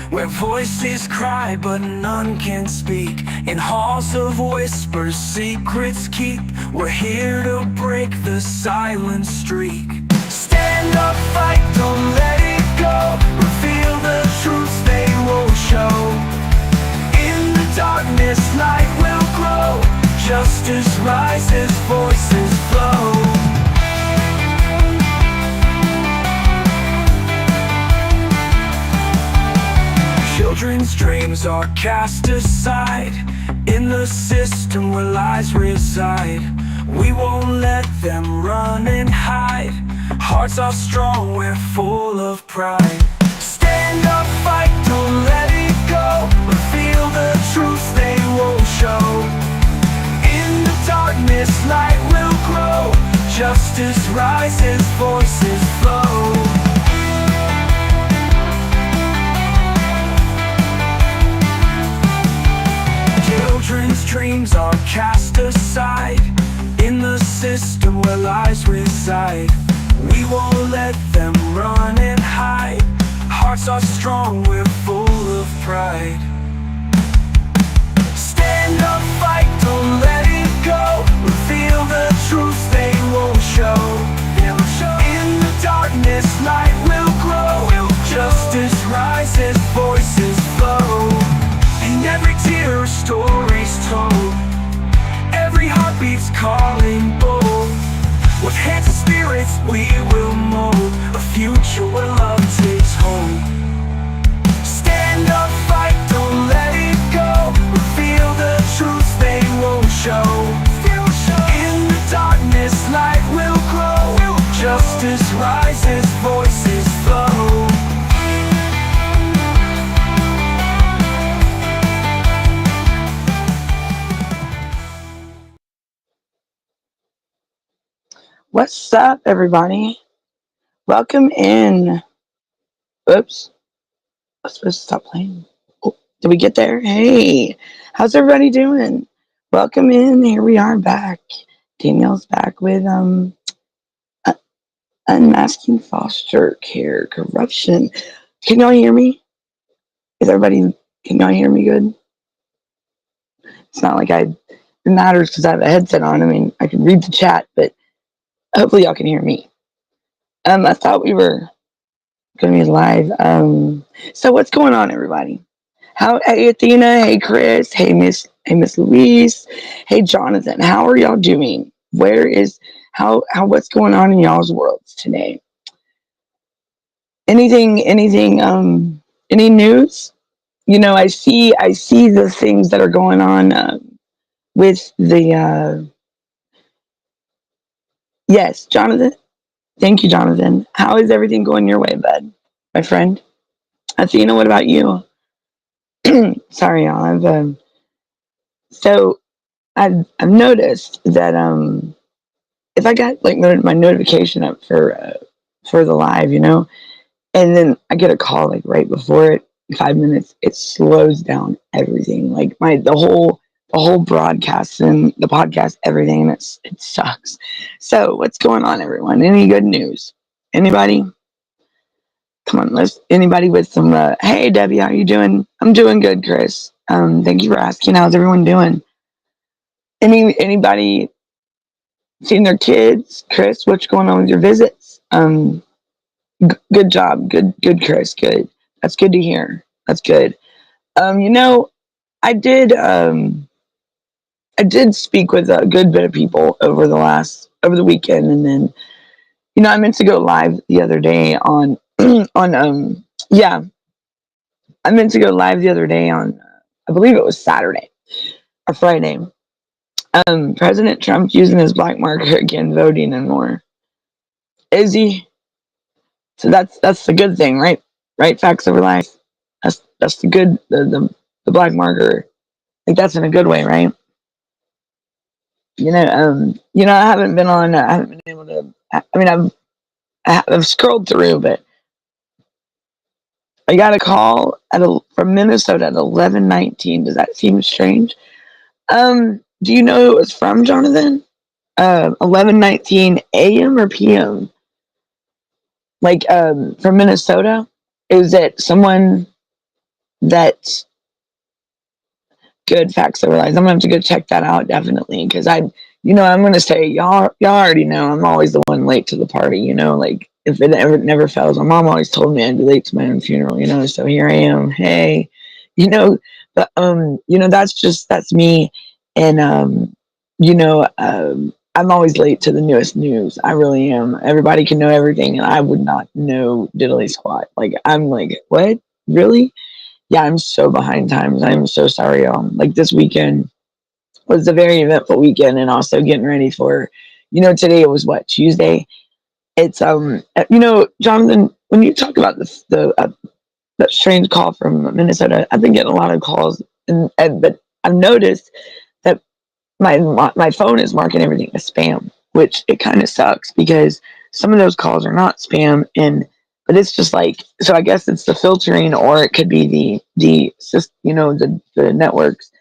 where voices cry but none can speak. In halls of whispers secrets keep. We're here to break the silent streak. Stand up, fight, don't let it go. Reveal the truths they won't show. In the darkness light will grow. Justice rises, voices flow. Children's dreams are cast aside in the system where lies reside. We won't let them run and hide. Hearts are strong, we're full of pride. Stand up, fight, don't let it go. Reveal the truths they won't show. In the darkness, light will grow. Justice rises, voices flow. Children's dreams are cast aside in the system where lies reside. We won't let them run and hide. Hearts are strong, we're full of pride. Stand up, fight, don't let it go. Reveal the truths they won't show. In the darkness, light will grow. Justice rises, voices flow. And every tear a story's told. Every heartbeat's calling bold. With hands and spirits we will mold a future where love takes hold. Stand up, fight, don't let it go. Reveal the truths they won't show. In the darkness, light will grow. Justice rises, voices flow. What's up, everybody? Welcome in. Oops, I was supposed to stop playing. Oh, did we get there? Hey, how's everybody doing? Welcome in. Here we are back. Danielle's back with Unmasking Foster Care Corruption. Can y'all hear me? Is everybody? Can y'all hear me good? It's not like it matters because I have a headset on. I mean, I can read the chat, but hopefully y'all can hear me. I thought we were gonna be live. So what's going on, everybody? Hey Athena, hey Chris, hey Miss Louise, hey Jonathan. How are y'all doing? What's going on in y'all's worlds today? Anything, any news? I see the things that are going on with the yes, Jonathan. Thank you, Jonathan. How is everything going your way, bud, my friend? Athena, what about you? Sorry, y'all. So I've noticed that if I got like my notification up for the live, and then I get a call like right before it, 5 minutes, it slows down everything. Like the whole broadcast and the podcast, everything, and it sucks. So what's going on, everyone? Any good news? Anybody? Come on, anybody with some hey Debbie, how you doing? I'm doing good, Chris. Thank you for asking. How's everyone doing? Anybody seen their kids? Chris, what's going on with your visits? Good job. Good, Chris. Good. That's good to hear. That's good. You know, I did I did speak with a good bit of people over the weekend, and then I meant to go live the other day on on yeah, I meant to go live the other day on I believe it was Saturday or Friday. President Trump using his black marker again, voting and more. Is he? So that's the good thing, right? Right? Facts over life. That's the good the black marker. Like that's in a good way, right? I haven't been on. I haven't been able to. I mean, I've scrolled through, but I got a call from Minnesota at 11:19. Does that seem strange? Do you know who it was from, Jonathan? 11:19 a.m. or p.m. Like from Minnesota. Is it someone that good facts over lies. I'm gonna have to go check that out definitely because I'm gonna say y'all already know I'm always the one late to the party. Like if it ever never fails, my mom always told me I'd be late to my own funeral. So here I am. Hey, you know, but that's me, and I'm always late to the newest news. I really am. Everybody can know everything, and I would not know diddly squat. Like I'm like, what? Really? Yeah, I'm so behind times. I'm so sorry, y'all. Like this weekend was a very eventful weekend, and also getting ready for, today it was what, Tuesday. It's Jonathan, when you talk about the that strange call from Minnesota, I've been getting a lot of calls, and but I've noticed that my phone is marking everything as spam, which it kind of sucks because some of those calls are not spam, but it's just like, so I guess it's the filtering, or it could be the networks.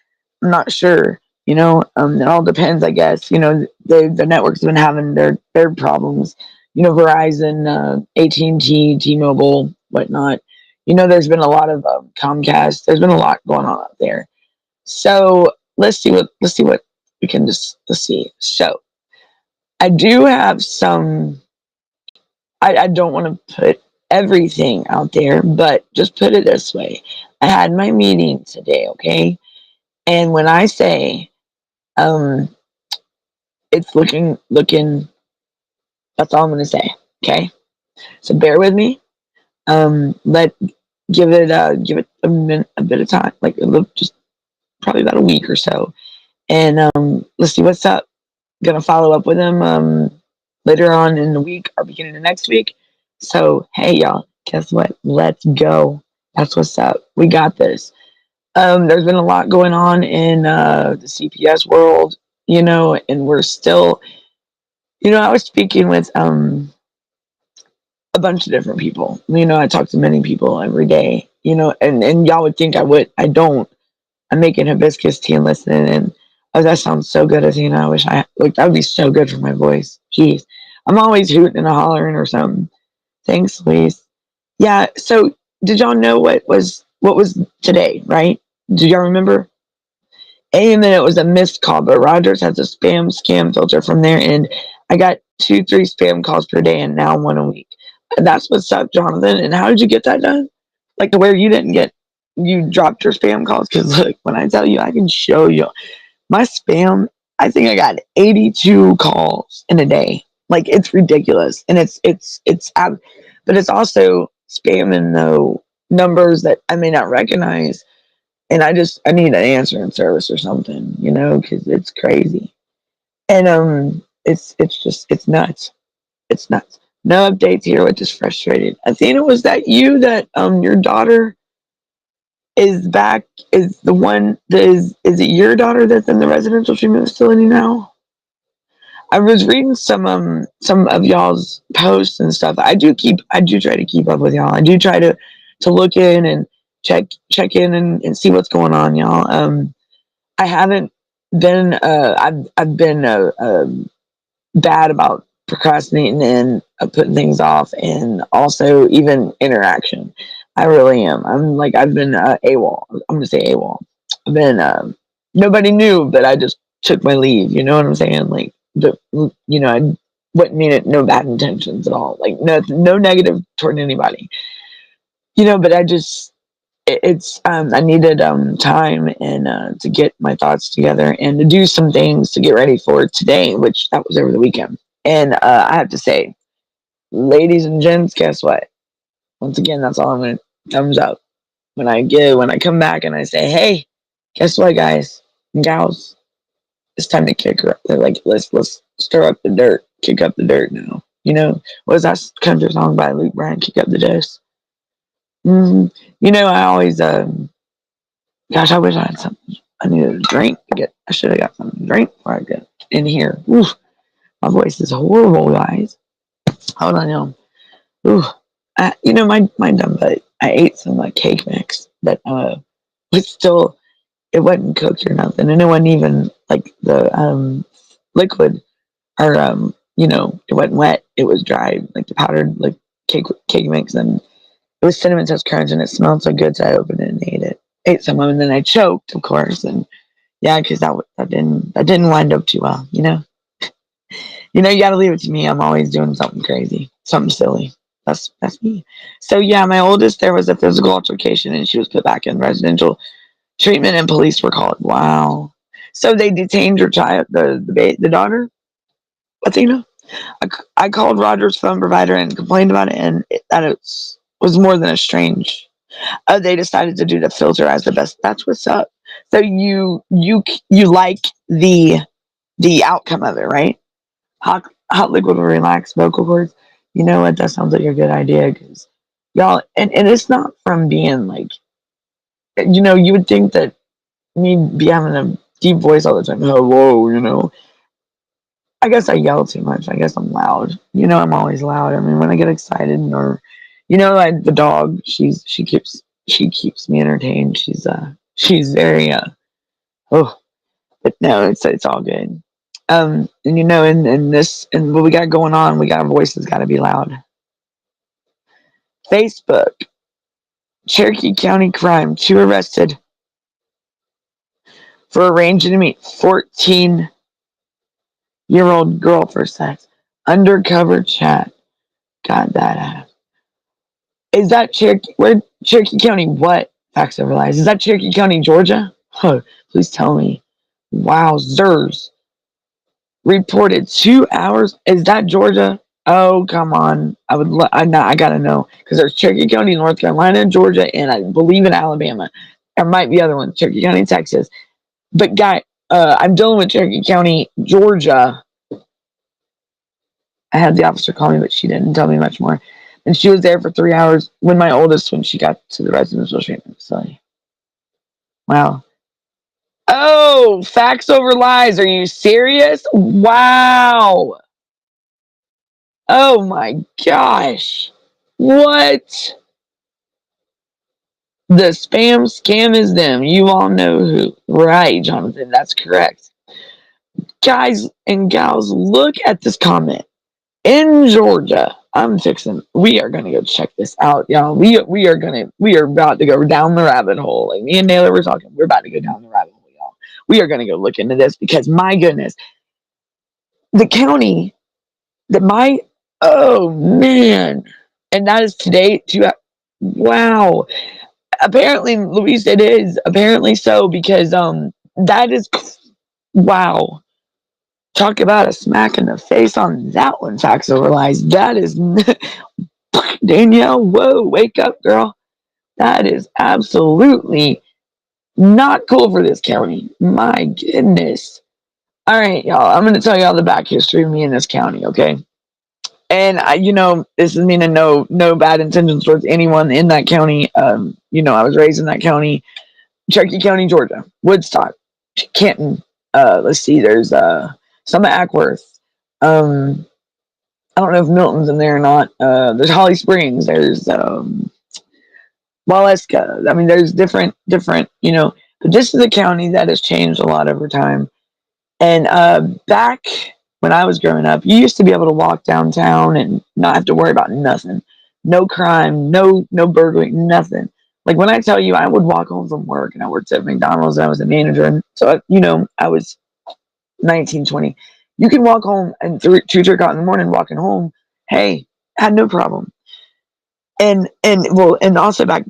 I'm not sure. It all depends, I guess. The networks have been having their problems. Verizon, AT&T, T-Mobile, whatnot. There's been a lot of Comcast. There's been a lot going on out there. So let's see what we can just let's see. So I do have some. I don't want to put everything out there, but just put it this way: I had my meeting today, okay, and when I say um, it's looking. That's all I'm gonna say, okay. So bear with me. Let give it a bit of time, like just probably about a week or so, and let's see what's up. Gonna follow up with him later on in the week or beginning of next week. So hey y'all, guess what? Let's go. That's what's up. We got this. There's been a lot going on in the CPS world, and we're still, I was speaking with a bunch of different people. I talk to many people every day, and y'all would think I would. I don't. I'm making hibiscus tea and listening, and oh, that sounds so good, Athena. I wish that would be so good for my voice. Jeez, I'm always hooting and hollering or something. Thanks, Louise. Yeah. So, did y'all know what was today? Right? Do y'all remember? And then it was a missed call, but Rogers has a spam scam filter from there, and I got 2, 3 spam calls per day, and now one a week. And that's what's up, Jonathan. And how did you get that done? Like to where you dropped your spam calls? Because look, when I tell you, I can show you my spam. I think I got 82 calls in a day. Like it's ridiculous, and but it's also spamming the numbers that I may not recognize, and I need an answering service or something, because it's crazy, and it's nuts. It's nuts. No updates here, which is frustrated. Athena, was that you that your daughter is back? Is the one that is it your daughter that's in the residential treatment facility now? I was reading some of y'all's posts and stuff. I do try to keep up with y'all. I do try to look in and check in and see what's going on, y'all. I haven't been I've been bad about procrastinating and putting things off, and also even interaction. I really am. I've been AWOL. I'm gonna say AWOL. I've been nobody knew, but I just took my leave. You know what I'm saying? Like I wouldn't mean it. No bad intentions at all. Like no negative toward anybody. But it's I needed time and to get my thoughts together and to do some things to get ready for today, which that was over the weekend. And I have to say, ladies and gents, guess what? Once again, that's all I'm gonna thumbs up. When I come back and I say, hey, guess what, guys and gals, it's time to kick her up. They're like, let's stir up the dirt, kick up the dirt now. What was that country song by Luke Bryan? Kick up the dust. Mm-hmm. I always gosh, I wish I had something. I needed a drink to get. I should have got something to drink before I get in here. Oof, my voice is horrible, guys. Hold on, y'all. Ooh, my dumb butt. I ate some cake mix that was still, it wasn't cooked or nothing, and it wasn't even like the liquid, or it wasn't wet. It was dry, like the powdered cake mix, and it was Cinnamon Toast Crunch, and it smelled so good, so I opened it and ate it. Ate some of it, and then I choked, of course, and yeah, because that didn't wind up too well, you know. You got to leave it to me. I'm always doing something crazy, something silly. That's me. So yeah, my oldest, there was a physical altercation, and she was put back in residential treatment, and police were called. Wow. So they detained your child, the daughter. Athena. I called Roger's phone provider and complained about it, and that it was more than a strange. They decided to do the filter as the best. That's what's up. So you like the outcome of it, right? Hot liquid will relax vocal cords. You know what? That sounds like a good idea because y'all, and it's not from being like, you would think that me be having a deep voice all the time. Hello, I guess I yell too much. I guess I'm loud. I'm always loud. I mean, when I get excited or, like the dog, she keeps me entertained. She's very oh, but no, it's all good. And in this and what we got going on, we got our voices got to be loud. Facebook, Cherokee County crime, 2 arrested for arranging to meet 14-year-old girl for sex. Undercover chat. Got that ass. Is that Cherokee? Where Cherokee County? What? Facts over lies. Is that Cherokee County, Georgia? Huh, please tell me. Wowzers. Reported 2 hours. Is that Georgia? Oh, come on. I gotta know because there's Cherokee County, North Carolina, Georgia, and I believe in Alabama. There might be other ones, Cherokee County, Texas. But guy, I'm dealing with Cherokee County, Georgia. I had the officer call me, but she didn't tell me much more. And she was there for 3 hours when she got to the residential treatment facility. Wow. Oh, facts over lies. Are you serious? Wow. Oh my gosh. What? The spam scam is them. You all know who. Right, Jonathan. That's correct. Guys and gals, look at this comment. In Georgia, we are gonna go check this out, y'all. We are about to go down the rabbit hole. Like me and Naylor were talking, we're about to go down the rabbit hole, y'all. We are gonna go look into this because my goodness, the county that my oh man, and that is today too. Wow. Apparently, Louise, it is apparently so because that is wow. Talk about a smack in the face on that one, facts over lies. That is Danielle. Whoa, wake up, girl. That is absolutely not cool for this county. My goodness. All right, y'all. I'm going to tell y'all the back history of me in this county, okay? And this is meaning no bad intentions towards anyone in that county. I was raised in that county, Cherokee County, Georgia, Woodstock, Canton. Let's see, there's some at Ackworth. I don't know if Milton's in there or not. There's Holly Springs. There's Waleska. I mean, there's different. But this is a county that has changed a lot over time. And back when I was growing up, you used to be able to walk downtown and not have to worry about nothing. No crime, no burglary, nothing. Like when I tell you, I would walk home from work and I worked at McDonald's and I was a manager. And so, I was 19, 20. You can walk home and 2 o'clock in the morning walking home. Hey, had no problem. And also back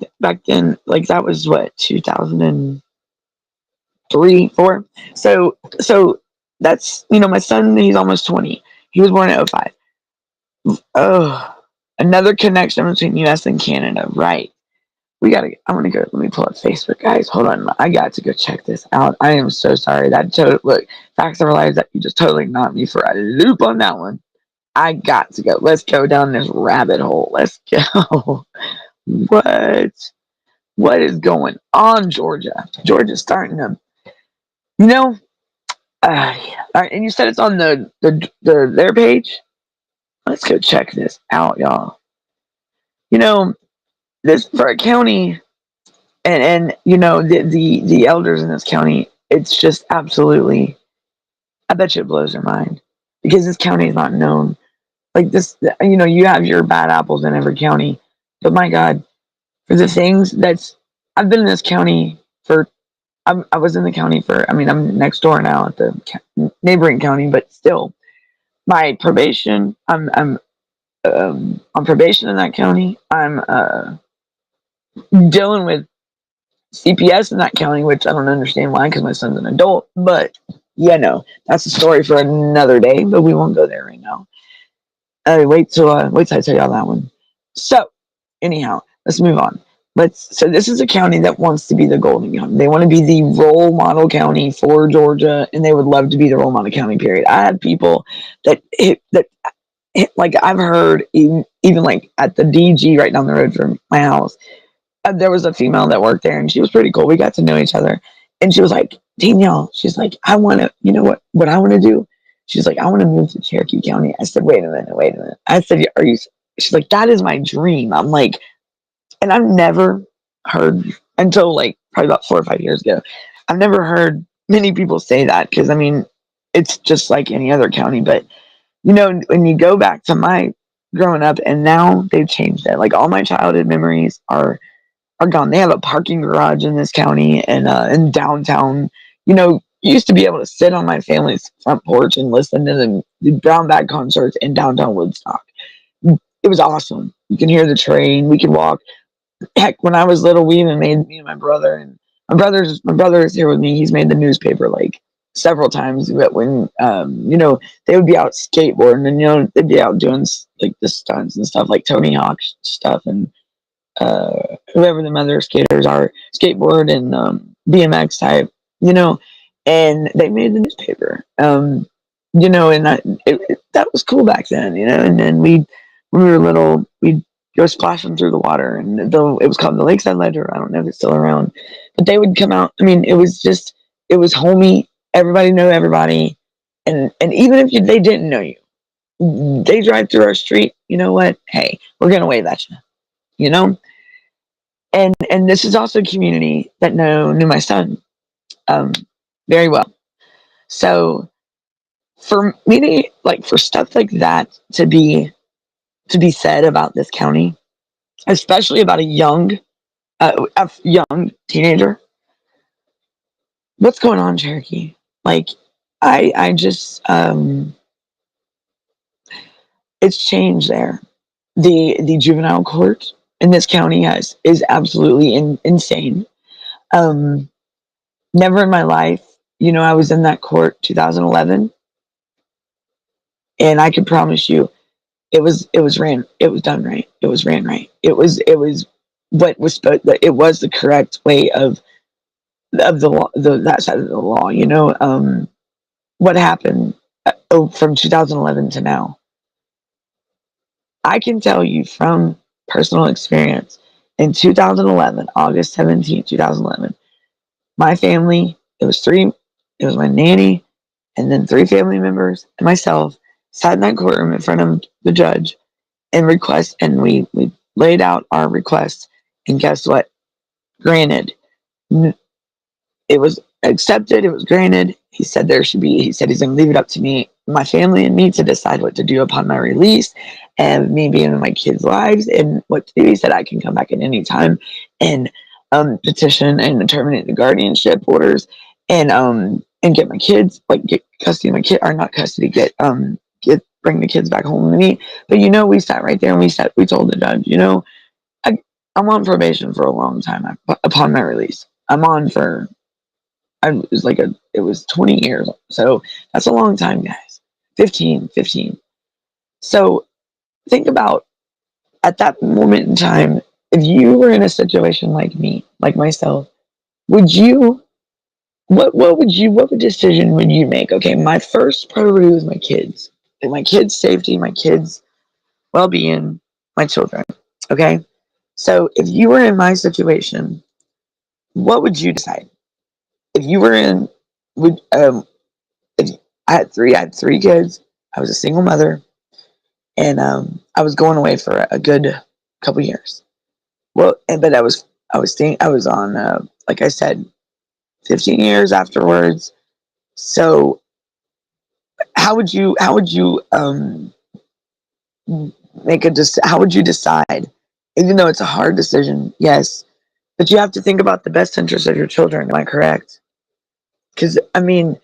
then, like that was what 2003, 4. So that's my son. He's almost 20. He was born in 05. Oh, another connection between U.S. and Canada, right? I'm gonna go. Let me pull up Facebook, guys. Hold on. I got to go check this out. I am so sorry. Look, facts of our lives that you just totally knocked me for a loop on that one. I got to go. Let's go down this rabbit hole. Let's go. What is going on, Georgia? Georgia's starting to, you know. All right, and you said it's on their page. Let's go check this out, y'all. This for a county, and the elders in this county. It's just absolutely. I bet you it blows their mind because this county is not known like this. You have your bad apples in every county, but my God, for the things that's, I've been in this county for, I was in the county for, I mean, I'm next door now at the neighboring county, but still, my probation, I'm on probation in that county. I'm dealing with CPS in that county, which I don't understand why, because my son's an adult. But yeah, no, that's a story for another day. But we won't go there right now. Wait till I tell y'all that one. So anyhow, let's move on. So this is a county that wants to be the golden county. They want to be the role model county for Georgia, and they would love to be the role model county. Period. I had people that like I've heard even like at the DG right down the road from my house. There was a female that worked there, and she was pretty cool. We got to know each other, and she was like, Danielle, she's like, I want to, you know what I want to do? She's like, I want to move to Cherokee County. I said, wait a minute. I said, are you? She's like, that is my dream. I'm like, and I've never heard until like probably about 4 or 5 years ago. I've never heard many people say that because I mean, it's just like any other county. But you know, when you go back to my growing up, and now they've changed it. Like all my childhood memories are gone. They have a parking garage in this county and in downtown. You know, you used to be able to sit on my family's front porch and listen to the brown bag concerts in downtown Woodstock. It was awesome. You can hear the train. We could walk. Heck, when I was little, we even made, me and my brother, and my brother is here with me. He's made the newspaper like several times. But when you know, they would be out skateboarding, and you know, they'd be out doing like the stunts and stuff, like Tony Hawk stuff, and whoever the other skaters are, skateboard and BMX type, you know, and they made the newspaper, you know, and that was cool back then, you know, and then when we were little, we'd go splashing through the water, and though it was called the Lakeside Ledger, I don't know if it's still around, but they would come out. I mean, it was homey. Everybody knew everybody, and even if they didn't know you, they drive through our street. You know what? Hey, we're gonna wave at you. You know, and this is also a community that knew my son um, very well. So for me to like for stuff like that to be said about this county, especially about a young teenager, what's going on, Cherokee? Like I just it's changed there. The juvenile court in this county is absolutely insane. Um, Never in my life, you know, I was in that court 2011, and I can promise you, it was done right. It was ran right. It was what was supposed. It was the correct way of the law, that side of the law. You know, what happened from 2011 to now. I can tell you from personal experience. In 2011, August 17th, 2011, my family, it was my nanny, and then three family members and myself sat in that courtroom in front of the judge and we laid out our request, and guess what? Granted. It was accepted, it was granted. He said he's going to leave it up to me, my family, and me to decide what to do upon my release and me being in my kids' lives and what to do. He said I can come back at any time and petition and terminate the guardianship orders and get my kids, like get custody of my kid, or not custody, get bring the kids back home to me. But you know, we sat right there and we told the judge, you know, I'm on probation for a long time upon my release. I'm on for it was 20 years. So that's a long time, guys. 15. So think about at that moment in time, if you were in a situation like me, like myself, would you, what decision would you make? Okay, my first priority was my kids, and my kids' safety, my kids' well being, my children. Okay. So if you were in my situation, what would you decide? If you were in, would, if I had three kids. I was a single mother, and I was going away for a good couple years. Well, but I was on like I said, 15 years afterwards. So how would you how would you decide Even though it's a hard decision, yes, but you have to think about the best interest of your children. Am I correct? Because I mean,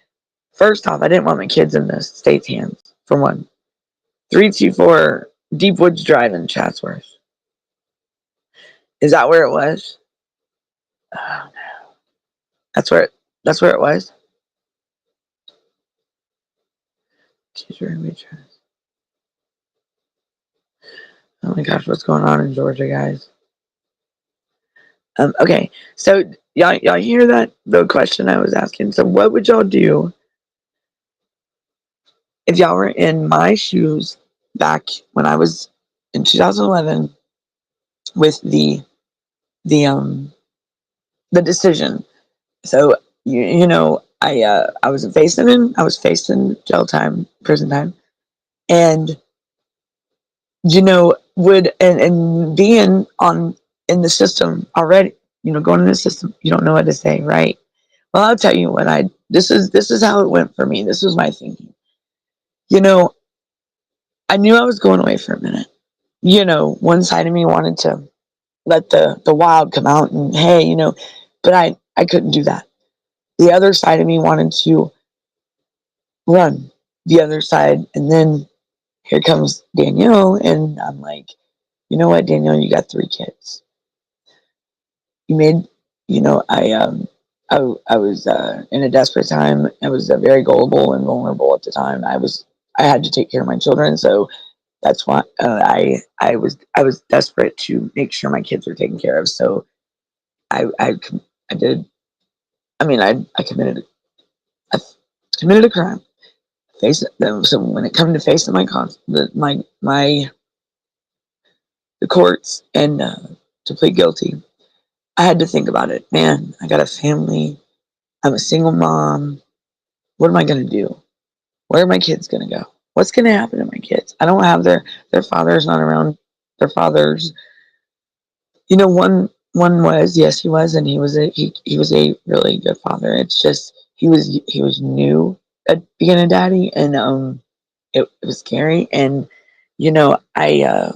first off, I didn't want my kids in the state's hands. For one, 324 Deep Woods Drive in Chatsworth. Is that where it was? Oh, that's where it. That's where it was. Oh my gosh, what's going on in Georgia, guys? Okay, so y'all hear that the question I was asking? So what would y'all do if y'all were in my shoes back when I was in 2011 with the the decision? So I was facing jail time, prison time, and would and being on in the system already, going in the system, you don't know what to say, right? Well, I'll tell you what I this is how it went for me. This was my thinking. You know, I knew I was going away for a minute. One side of me wanted to let the wild come out and hey, but I couldn't do that. The other side of me wanted to run the other side, and then here comes Danielle, and I'm like, you know what, Danielle, you got 3 kids. You made, I was in a desperate time. I was very gullible and vulnerable at the time. I had to take care of my children, so that's why I was desperate to make sure my kids were taken care of. So I did. I mean, I committed a crime. Face it. So when it came to facing my the courts and to plead guilty, I had to think about it. Man, I got a family. I'm a single mom. What am I going to do? Where are my kids going to go? What's going to happen to my kids? I don't have their father's not around. Their fathers, one was, yes, he was, and he was a really good father. It's just he was new at being a daddy, and it was scary, and I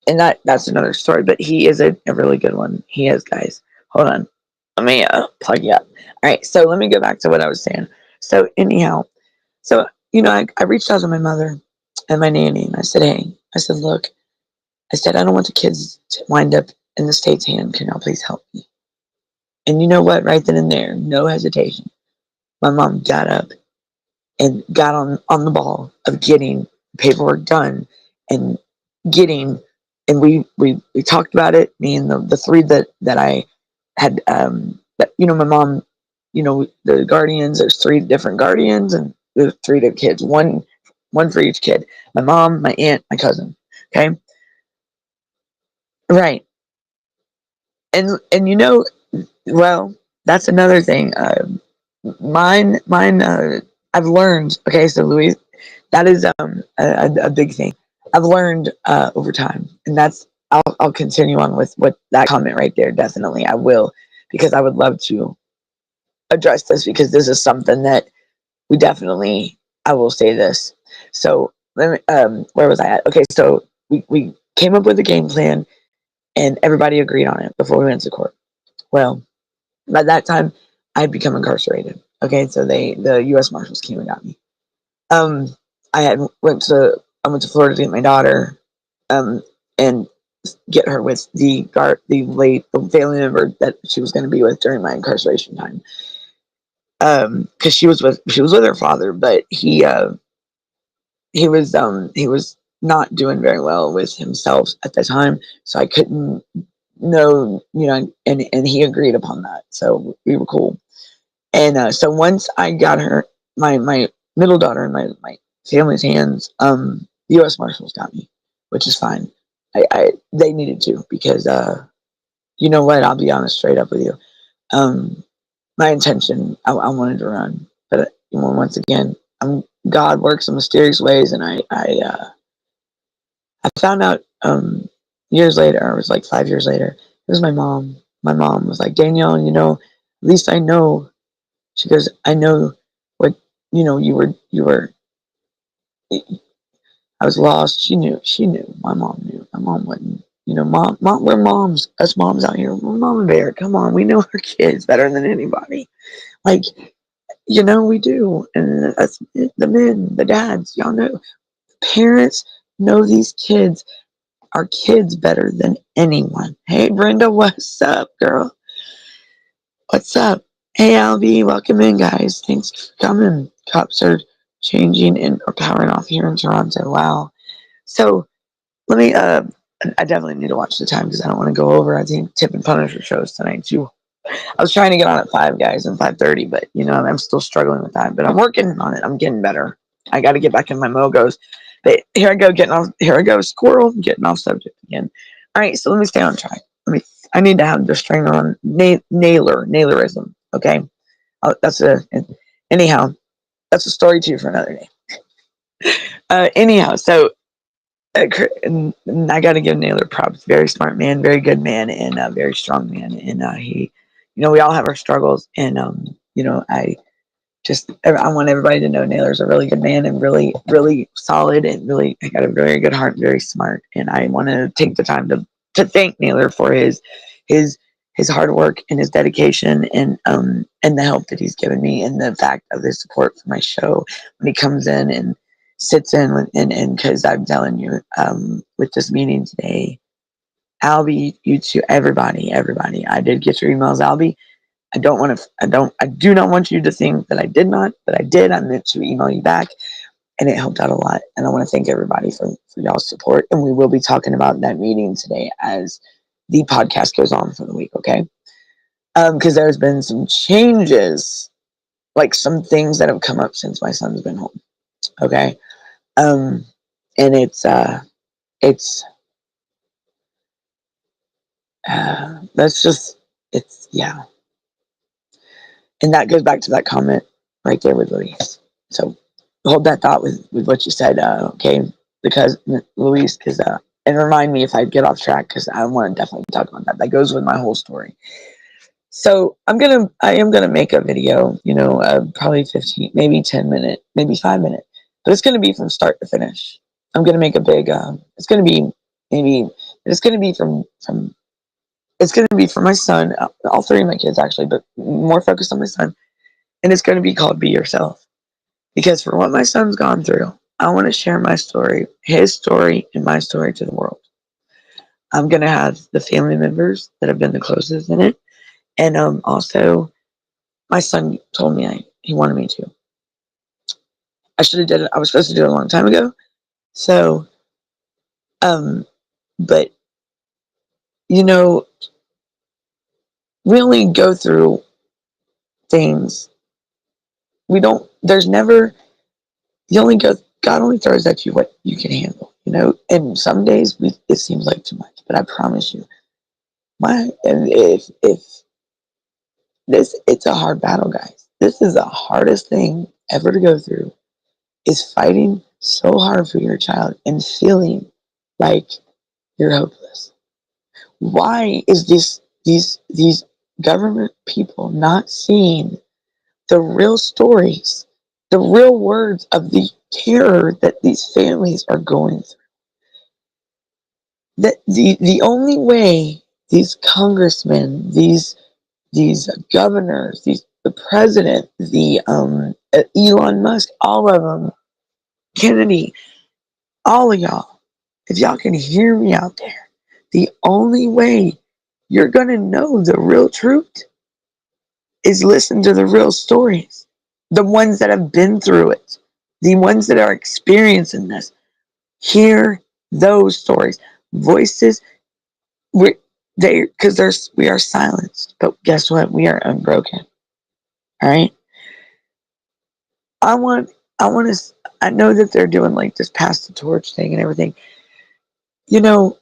and that's another story. But he is a really good one. He is, guys. Hold on, let me plug you up. All right, so let me go back to what I was saying. So anyhow, so I reached out to my mother and my nanny, and I said, hey, I said, look, I said, I don't want the kids to wind up in the state's hand. Can y'all please help me? And you know what? Right then and there, no hesitation, my mom got up and got on the ball of getting paperwork done and getting, and we talked about it. Me and the three that I had, that my mom, the guardians. There's 3 different guardians, and there's 3 kids. One for each kid. My mom, my aunt, my cousin. Okay, right. And well, that's another thing. Mine. I've learned. Okay, so Louise, that is a big thing. I've learned over time, and I'll continue on with what that comment right there. Definitely, I will, because I would love to address this, because this is something that we definitely. I will say this. So where was I at? Okay, so we came up with a game plan, and everybody agreed on it before we went to court. Well, by that time, I'd become incarcerated. Okay, so the U.S. Marshals came and got me. Um, I had I went to Florida to get my daughter, and get her with the family member that she was going to be with during my incarceration time. Because she was with her father, but he was not doing very well with himself at the time, so I couldn't know, and he agreed upon that, so we were cool. And so once I got her, my middle daughter, in my family's hands, the U.S. Marshals got me, which is fine. They needed to, because you know what? I'll be honest, straight up with you. Um, my intention, I wanted to run, but once again, God works in mysterious ways, and I found out years later. It was like 5 years later. It was my mom. My mom was like, Danielle, at least I know. She goes, I know what, you were, I was lost. She knew. My mom knew. My mom wouldn't. You know, we're moms. Us moms out here, we're mama bear. Come on, we know our kids better than anybody. Like, you know, we do. And us, the men, the dads, y'all know. Parents know these kids are kids better than anyone. Hey, Brenda, what's up, girl? What's up? Hey, Albie, welcome in, guys. Thanks for coming. Cops are changing and or powering off here in Toronto. Wow. So let me. I definitely need to watch the time because I don't want to go over. I think Tip and Punisher shows tonight too. I was trying to get on at 5, guys, and 5:30, but you know I'm still struggling with that. But I'm working on it. I'm getting better. I got to get back in my mogos. But here I go, getting off. Here I go, squirrel, getting off subject again. All right, so let me stay on track. Let me. I need to have the string on nailerism. Okay, that's a. Anyhow, that's a story too for another day. Anyhow, so and I got to give Naylor props. Very smart man, very good man, and a very strong man. And he, you know, we all have our struggles, and you know, I want everybody to know Naylor's a really good man and really, really solid and really I got a very good heart, very smart. And I want to take the time to thank Naylor for his his hard work and his dedication and the help that he's given me and the fact of his support for my show when he comes in and sits in with, and because I'm telling you, with this meeting today, Albie, you two, everybody, I did get your emails, Albie. I do not want you to think that I did not, but I did. I meant to email you back and it helped out a lot. And I want to thank everybody for y'all's support. And we will be talking about that meeting today as the podcast goes on for the week. Okay. Cause there's been some changes, like some things that have come up since my son's been home. Okay. Um, and it's, that's just, it's, yeah. And that goes back to that comment right there with Luis. So hold that thought with what you said, okay? Because Luis, because and remind me if I get off track, because I want to definitely talk about that. That goes with my whole story. So I am gonna make a video, you know, probably 15, maybe 10 minute, maybe 5 minute, but it's gonna be from start to finish. I'm gonna make a big. It's gonna be maybe. It's gonna be from. It's gonna be for my son, all three of my kids actually, but more focused on my son. And it's gonna be called "Be Yourself." Because for what my son's gone through, I want to share my story, his story, and my story to the world. I'm going to have the family members that have been the closest in it. And also, my son told me he wanted me to. I should have did it. I was supposed to do it a long time ago. So, but, you know, we only go through things. We don't, there's never, you only go, God only throws at you what you can handle, you know? And some days it seems like too much, but I promise you, and if this, it's a hard battle, guys. This is the hardest thing ever to go through, is fighting so hard for your child and feeling like you're hopeless. Why is these government people not seeing the real stories, the real words of the terror that these families are going through? That the only way these congressmen, these governors, the president, the Elon Musk, all of them, Kennedy, all of y'all, if y'all can hear me out there, the only way you're gonna know the real truth is listen to the real stories, the ones that have been through it, the ones that are experiencing this. Hear those stories, voices. We they because we are silenced, but guess what? We are unbroken. All right. I want I want to. I know that they're doing like this pass the torch thing and everything. You know,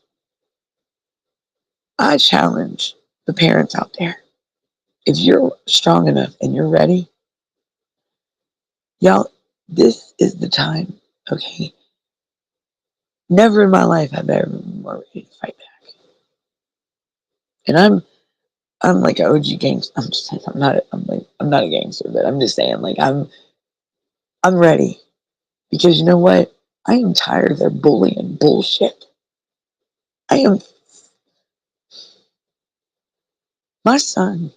I challenge the parents out there. If you're strong enough and you're ready, y'all, this is the time. Okay. Never in my life have I ever been more ready to fight back. And I'm like an OG gangster. I'm just saying I'm not a gangster, but I'm just saying like I'm ready. Because you know what? I am tired of their bullying bullshit. I am My son,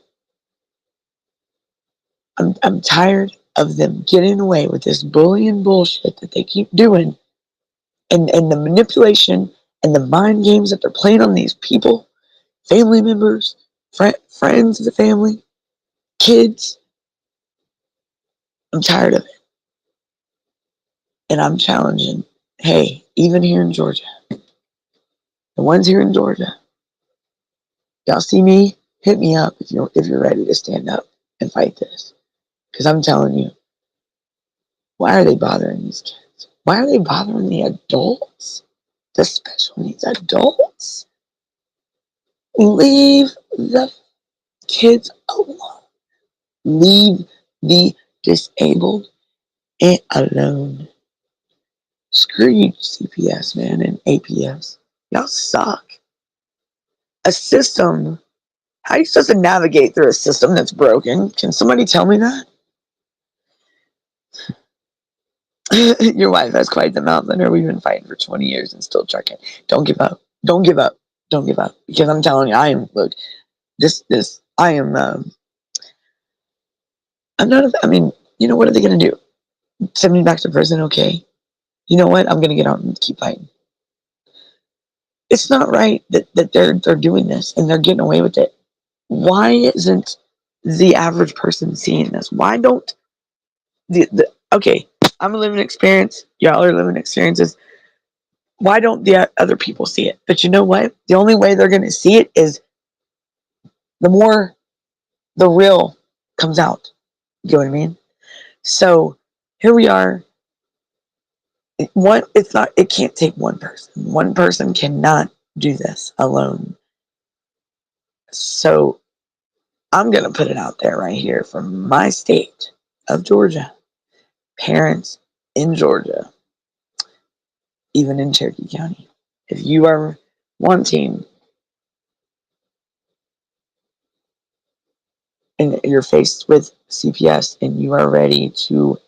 I'm tired of them getting away with this bullying bullshit that they keep doing, and the manipulation and the mind games that they're playing on these people, family members, friends of the family, kids. I'm tired of it. And I'm challenging, hey, even here in Georgia, the ones here in Georgia, y'all see me, hit me up if you're ready to stand up and fight this. Because I'm telling you, why are they bothering these kids? Why are they bothering the adults? The special needs adults? Leave the kids alone. Leave the disabled alone. Screw you, CPS, man, and APS. Y'all suck. A system. How are you supposed to navigate through a system that's broken? Can somebody tell me that? Your wife has quite the mouth on her. We've been fighting for 20 years and still trucking. Don't give up. Don't give up. Don't give up. Because I'm telling you, I am, look, I am, I'm not, I mean, you know, what are they going to do? Send me back to prison? Okay. You know what? I'm going to get out and keep fighting. It's not right that they're doing this and they're getting away with it. Why isn't the average person seeing this? Why don't okay, I'm a living experience, y'all are living experiences. Why don't the other people see it? But you know what? The only way they're going to see it is the more the real comes out. You know what I mean? So here we are. It can't take one person. One person cannot do this alone. So I'm going to put it out there right here from my state of Georgia. Parents in Georgia, even in Cherokee County, if you are wanting and you're faced with CPS and you are ready to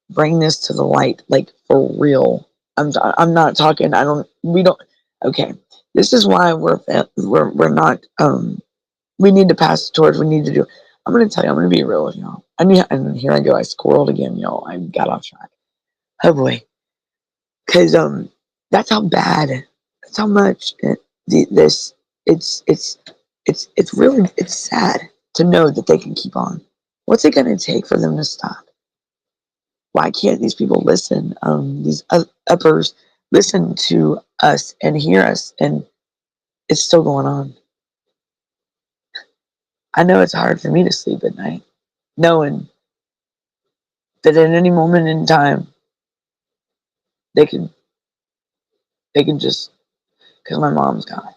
bring this to the light, like for real. I'm not talking. We don't. Okay, this is why we're not. We need to pass the torch. We need to do. I'm gonna tell you. I'm gonna be real with y'all. And here I go. I squirreled again, y'all. I got off track. Oh boy, because that's how bad. That's how much this. It's really sad to know that they can keep on. What's it gonna take for them to stop? Why can't these people listen? These uppers listen to us and hear us, and it's still going on. I know it's hard for me to sleep at night, knowing that at any moment in time they can just because my mom's gone.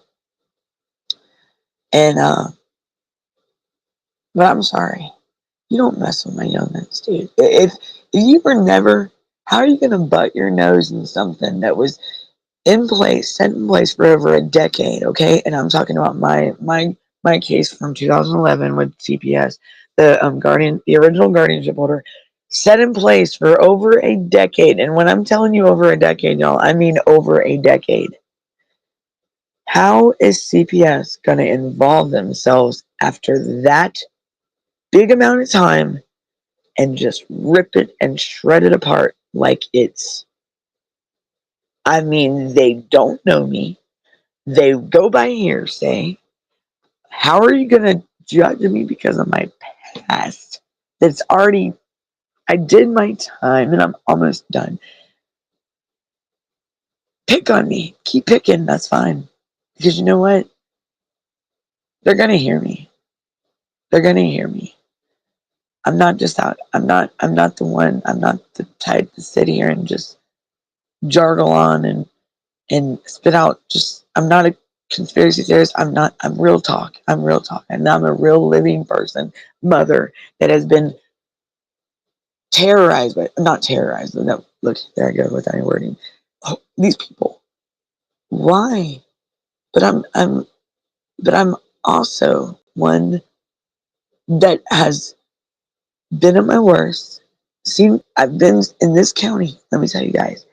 And but I'm sorry, you don't mess with my youngins, dude. If you were never, how are you gonna butt your nose in something that was set in place for over a decade, okay? And I'm talking about my case from 2011 with CPS, the original guardianship order, set in place for over a decade. And when I'm telling you over a decade, y'all, I mean over a decade. How is CPS going to involve themselves after that big amount of time and just rip it and shred it apart like it's, I mean, they don't know me. They go by hearsay. How are you going to judge me because of my past? That's already, I did my time and I'm almost done. Pick on me. Keep picking. That's fine. Because you know what? They're going to hear me. They're going to hear me. I'm not just out. I'm not the one. I'm not the type to sit here and just jargle on and spit out just, I'm not a conspiracy theorist. I'm real talk. I'm real talk. And I'm a real living person, mother that has been terrorized, but not terrorized. No, look, there I go with any wording. Oh, these people. Why? But I'm also one that has been at my worst. I've been in this county. Let me tell you guys.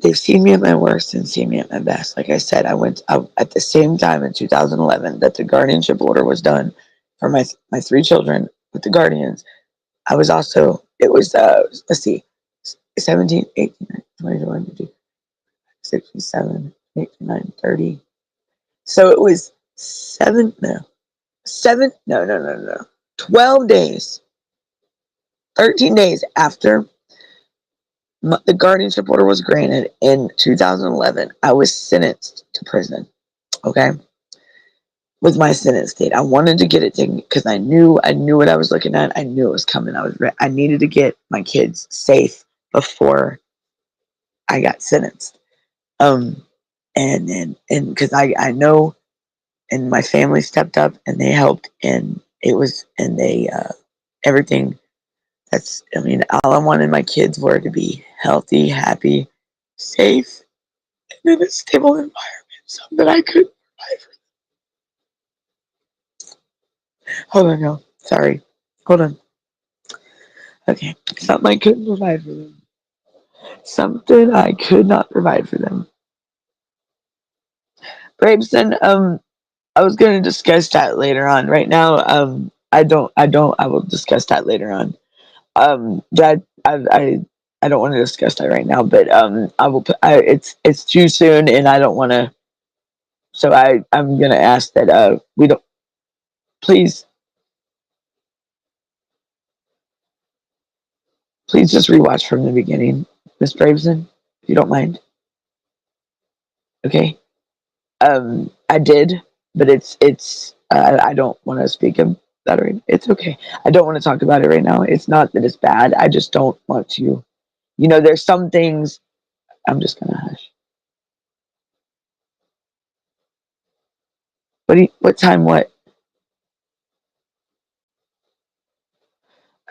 they've seen me at my worst and seen me at my best. Like I said, I went at the same time in 2011 that the guardianship order was done for my three children with the guardians. I was also, it was, let's see, 17, 18, 20, 22, 67, 89, 30. So it was no, 12 days, 13 days after the guardianship order was granted in 2011, I was sentenced to prison. Okay, with my sentence date, I wanted to get it taken because I knew what I was looking at. I knew it was coming. I needed to get my kids safe before I got sentenced. Um, and because I know, and my family stepped up and they helped, and it was, and they everything. That's, I mean, all I wanted my kids were to be healthy, happy, safe, and in a stable environment, so that I could provide for them. Hold on, y'all. Sorry. Hold on. Okay. Something I couldn't provide for them. Something I could not provide for them. Braveston, I was going to discuss that later on. Right now, I will discuss that later on. That I don't want to discuss that right now, but I will put, it's too soon and I don't want to, so I'm going to ask that we don't, please just rewatch from the beginning, Miss Braveston, if you don't mind. Okay. I did, but I don't want to speak about it. It's okay. I don't want to talk about it right now. It's not that it's bad. I just don't want to. You know, there's some things. I'm just gonna hush. What time? What?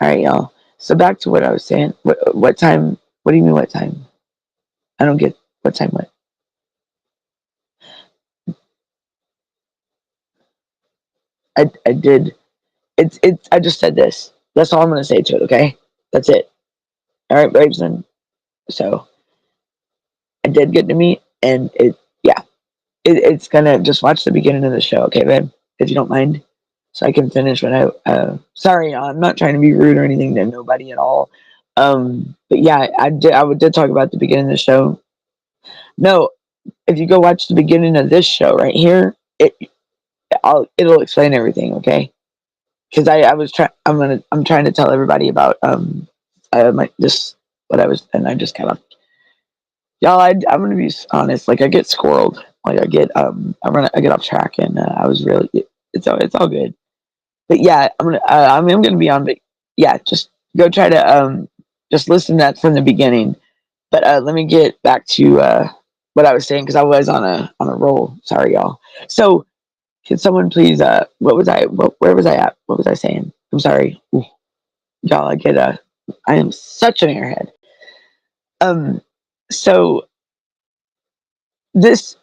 All right, y'all. So back to what I was saying. What time? What do you mean? What time? I don't get what time. What? I did. It's. I just said this. That's all I'm gonna say to it. Okay. That's it. All right, Braveston. So I did get to meet, and yeah, it's gonna just watch the beginning of the show, okay, babe, if you don't mind, so I can finish when sorry, I'm not trying to be rude or anything to nobody at all. But yeah, I did talk about the beginning of the show. No, if you go watch the beginning of this show right here, it'll explain everything, okay? Because I was trying, I'm trying to tell everybody about my this what I was, and I just kind of, y'all, I'm gonna be honest. Like I get squirreled. Like I get off track, and I was really. It's all good. But yeah, I'm gonna be on. But yeah, just go try to just listen to that from the beginning. But let me get back to what I was saying because I was on a roll. Sorry, y'all. So can someone please? What was I? Where was I at? What was I saying? I'm sorry, ooh, y'all. I am such an airhead. Um. So this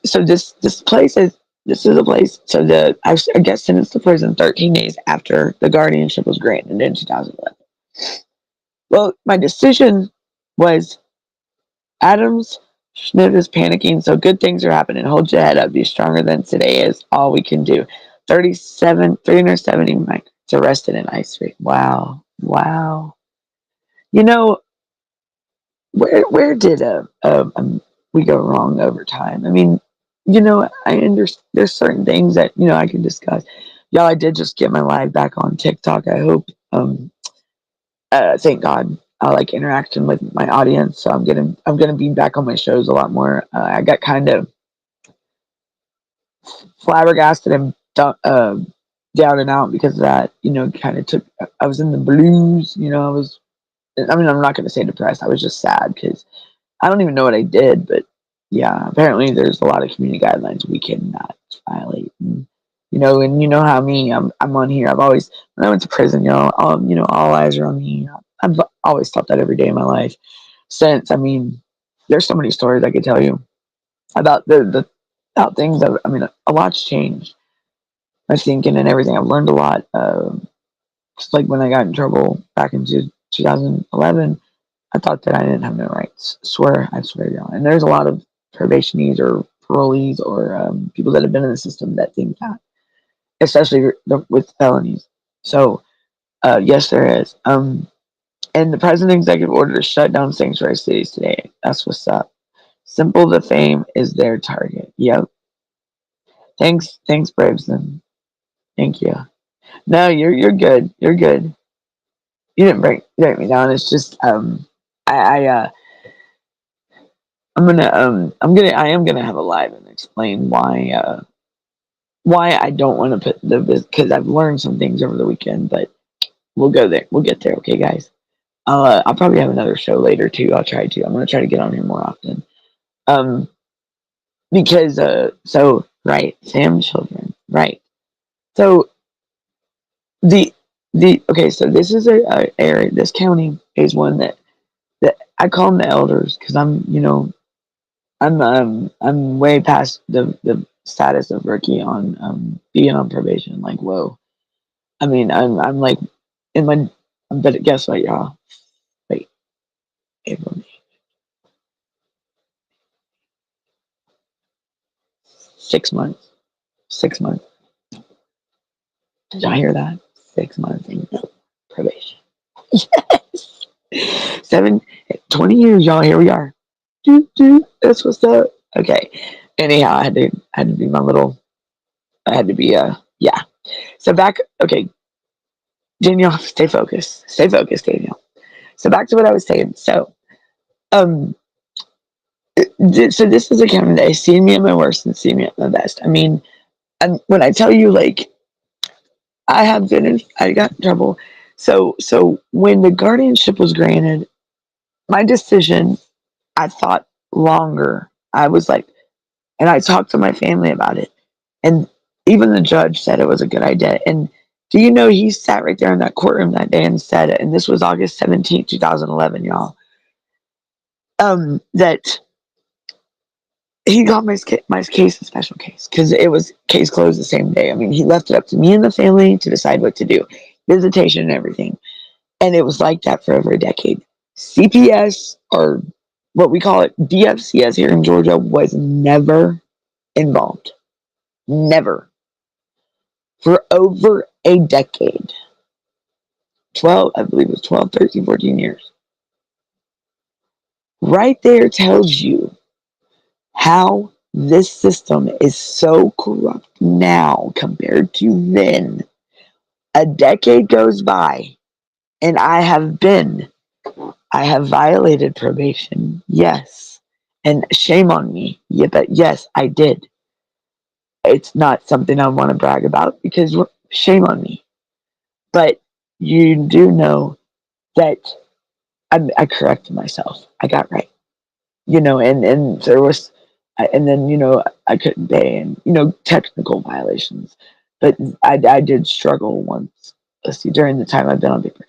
place is this is a place, so I guess sentenced to prison 13 days after the guardianship was granted in 2011. Well, my decision was Adams Schmidt is panicking, so good things are happening. Hold your head up, be stronger than today is all we can do. 370 migrants arrested in ICE raid. Wow. You know, where did we go wrong over time? I mean, I understand there's certain things that I can discuss. Y'all, I did just get my live back on TikTok. I hope. Thank God. I like interaction with my audience, so I'm gonna be back on my shows a lot more. I got kind of flabbergasted and down and out because of that. Kind of took. I was in the blues. I was. I mean, I'm not gonna say depressed. I was just sad because I don't even know what I did, but yeah, apparently there's a lot of community guidelines we cannot violate. And you know how me, I'm on here. I've always, when I went to prison, all eyes are on me. I've always thought that every day of my life. Since, I mean, there's so many stories I could tell you about the about things that, I mean, a lot's changed. My thinking and everything. I've learned a lot. Just like when I got in trouble back in 2011. I thought that I didn't have no rights. I swear to God. And there's a lot of probationees or parolees or people that have been in the system that think that, especially with felonies. So, yes, there is. And the president executive order to shut down sanctuary cities today. That's what's up. Simple to fame is their target. Yep. Thanks, Bravesden. Thank you. No, you're good. You're good. You didn't break me down. It's just I I am gonna have a live and explain why I don't want to put because I've learned some things over the weekend, but we'll go there. We'll get there, okay, guys. I'll probably have another show later too. I'll try to. I'm gonna try to get on here more often. Um, because so right, Sam Children, right. So the okay, so this is a area. This county is one that I call them the elders because I'm way past the status of rookie on being on probation. Like, whoa. I mean, I'm like in my. But guess what, y'all? Wait, April, May, 6 months. 6 months. Did y'all hear that? 6 months in probation. Yes. 20 years, y'all. Here we are. That's what's up. Okay. Anyhow, I had to be my little. I had to be yeah. So back. Okay, Danielle, stay focused. Stay focused, Danielle. So back to what I was saying. So um. So this is a county that has seen me at my worst and seen me at my best. I mean, when I tell you, like, I got in trouble. So when the guardianship was granted, my decision, I thought longer. I was like, and I talked to my family about it, and even the judge said it was a good idea. And do you know he sat right there in that courtroom that day and said it? And this was August 17th, 2011, y'all. That he got my case a special case because it was case closed the same day. I mean, he left it up to me and the family to decide what to do, visitation and everything. And it was like that for over a decade. CPS, or what we call it, DFCS here in Georgia, was never involved. Never. For over a decade. 12, I believe it was 12, 13, 14 years. Right there tells you how this system is so corrupt now compared to then. A decade goes by, and I have violated probation, yes. And shame on me. Yeah, but yes, I did. It's not something I want to brag about because shame on me. But you do know that I corrected myself. I got right. And there was, and then I couldn't pay, and technical violations, but I did struggle once. Let's see, during the time I've been on paper,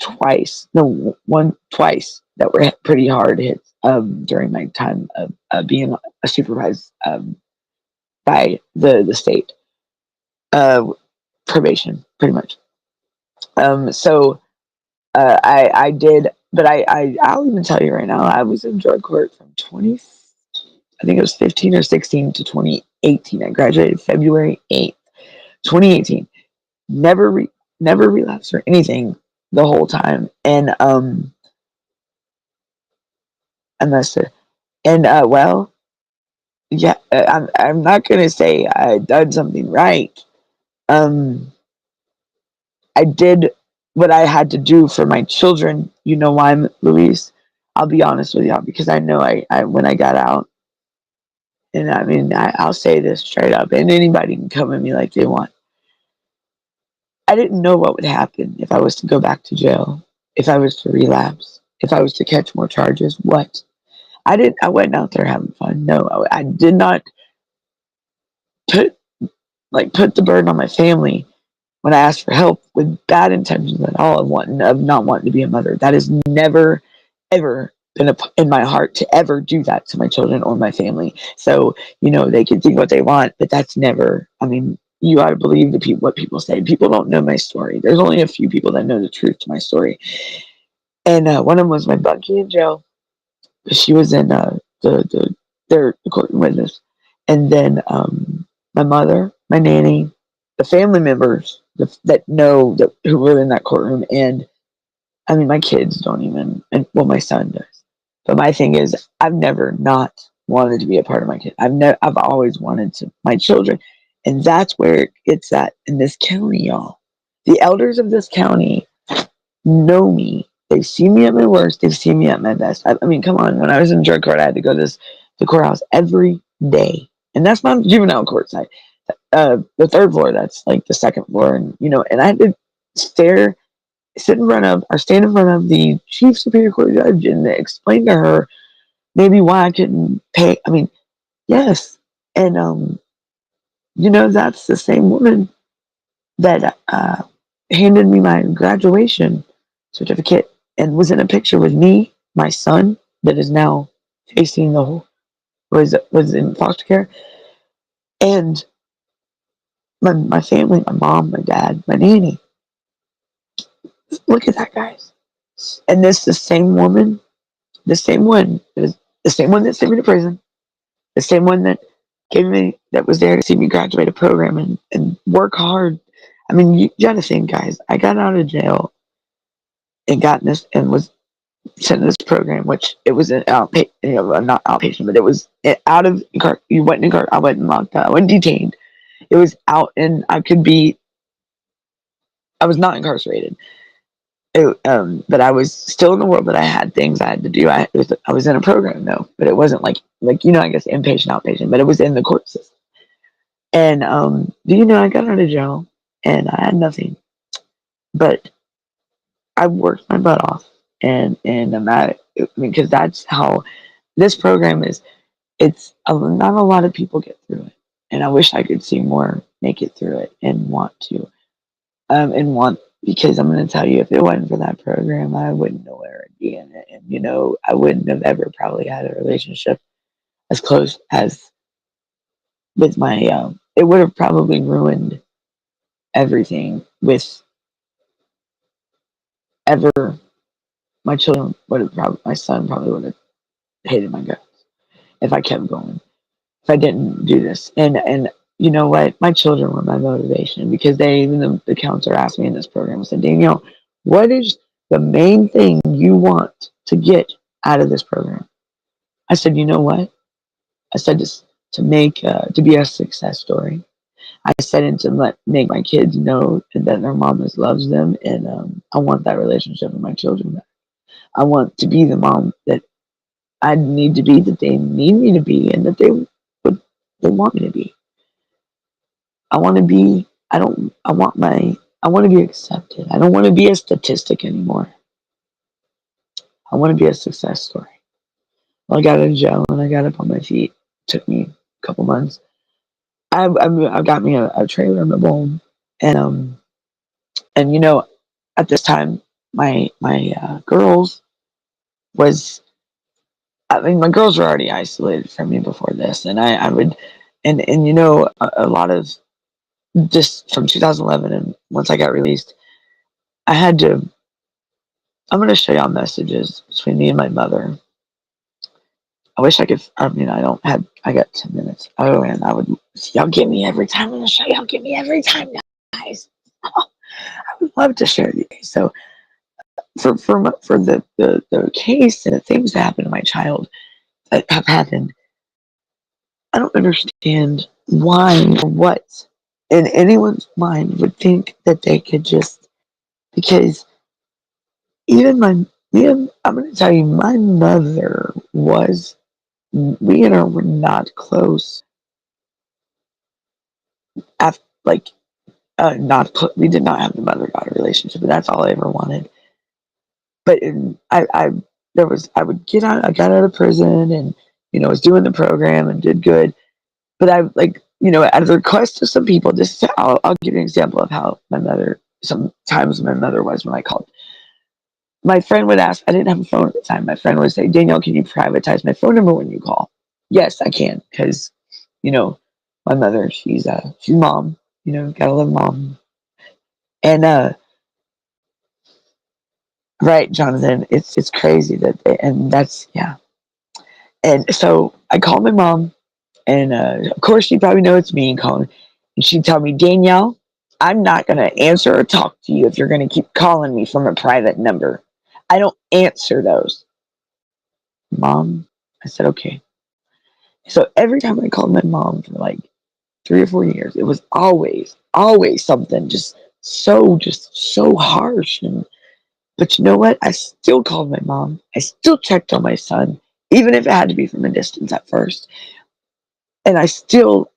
twice that were pretty hard hits during my time of being supervised by the state probation, pretty much. So I did, but I'll even tell you right now, I was in drug court from I think it was 15 or 16 to 2018. I graduated February 8th, 2018. Never relapsed or anything the whole time. And I must have, and well, yeah, I'm not gonna say I done something right. Um, I did what I had to do for my children. You know why, Luis? I'll be honest with y'all because I know I when I got out, and I mean I'll say this straight up, and anybody can come at me like they want. I didn't know what would happen if I was to go back to jail, if I was to relapse, if I was to catch more charges. What? I wasn't out there having fun. No, I did not put put the burden on my family when I asked for help with bad intentions at all of not wanting to be a mother. That has never ever been in my heart to ever do that to my children or my family. So they can think what they want, but that's never. I mean, you ought to believe what people say. People don't know my story. There's only a few people that know the truth to my story. And one of them was my Bucky and Joe. She was in the court witness. And then my mother, my nanny, the family members that know that who were in that courtroom, and I mean my kids don't even, and well my son does. But my thing is, I've never not wanted to be a part of my kid. I've always wanted to my children, and that's where it's at in this county, y'all. The elders of this county know me. They've seen me at my worst. They've seen me at my best. I mean, come on. When I was in drug court, I had to go to the courthouse every day, and that's not juvenile court side. The third floor, that's like the second floor, and and I had to stare, sit in front of, or stand in front of the chief superior court judge and explain to her maybe why I couldn't pay. I mean, yes, and that's the same woman that handed me my graduation certificate and was in a picture with me, my son, that is now facing the whole was in foster care, and my family, my mom, my dad, my nanny. Look at that, guys. And this the same woman, the same one, the same one that sent me to prison, the same one that that was there to see me graduate a program and work hard. I mean, you gotta think, guys. I got out of jail and got in this and was sent to this program, which it was an outpatient, not outpatient, but it was out of you went in car. I went locked up. I went detained. It was out, and I was not incarcerated. But I was still in the world, but I had things I had to do. I was in a program though, but it wasn't like I guess inpatient, outpatient, but it was in the court system. And do I got out of jail and I had nothing, but I worked my butt off, and I'm at it, I mean, because that's how this program is. Not a lot of people get through it, and I wish I could see more make it through it and want to, because I'm going to tell you, if it wasn't for that program, I wouldn't know where I'd be in it, and I wouldn't have ever probably had a relationship as close as with my. It would have probably ruined everything with ever. My children would have probably, my son probably would have hated my guts if I kept going, if I didn't do this. And you know what? My children were my motivation, because even the counselor asked me in this program, I said, Danielle, what is the main thing you want to get out of this program? I said, you know what? I said, this to to be a success story. I said, and to make my kids know that their mom loves them, and I want that relationship with my children. I want to be the mom that I need to be, that they need me to be, and that they want me to be. I want to be. I don't. I want my. I want to be accepted. I don't want to be a statistic anymore. I want to be a success story. Well, I got out of jail and I got up on my feet. It took me a couple months. I got me a trailer in my home, and at this time, my girls was. I mean, my girls were already isolated from me before this, and I would, and a lot of just from 2011, and once I got released, I had to. I'm going to show y'all messages between me and my mother. I wish I could. I mean, I don't have. I got 10 minutes. Oh, and I would. Y'all get me every time. I'm going to show y'all. Get me every time, guys. Oh, I would love to share these. So for the case and the things that happened to my child that have happened, I don't understand why or what in anyone's mind would think that they could just, because even I'm going to tell you, my mother was, we and her were not close. After, like, we did not have the mother-daughter relationship, but that's all I ever wanted. But I would get out, I got out of prison, and, was doing the program and did good. But I, like, at the request of some people, I'll give you an example of how sometimes my mother was when I called. My friend would ask, I didn't have a phone at the time. My friend would say, Danielle, can you privatize my phone number when you call? Yes, I can, because, my mother, she's mom, gotta love mom. And Right, Jonathan. It's crazy that and that's yeah. And so I called my mom, and of course she probably know it's me calling, and she'd tell me, Danielle, I'm not gonna answer or talk to you if you're gonna keep calling me from a private number. I don't answer those. Mom, I said okay. So every time I called my mom for like 3 or 4 years, it was always something just so harsh. And but you know what? I still called my mom. I still checked on my son, even if it had to be from a distance at first. And I still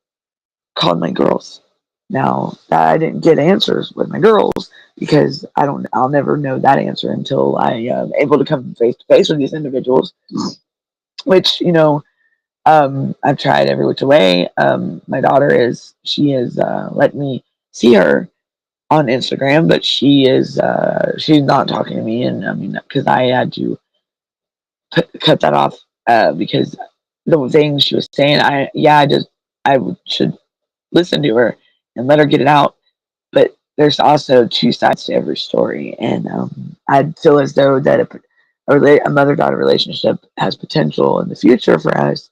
called my girls. Now I didn't get answers with my girls because I'll never know that answer until I am able to come face to face with these individuals. Which I've tried every which way. My daughter she is let me see her on Instagram, but she's not talking to me, and I mean because I had to cut that off because the things she was saying, should listen to her and let her get it out. But there's also two sides to every story, and I feel as though that a mother daughter relationship has potential in the future for us.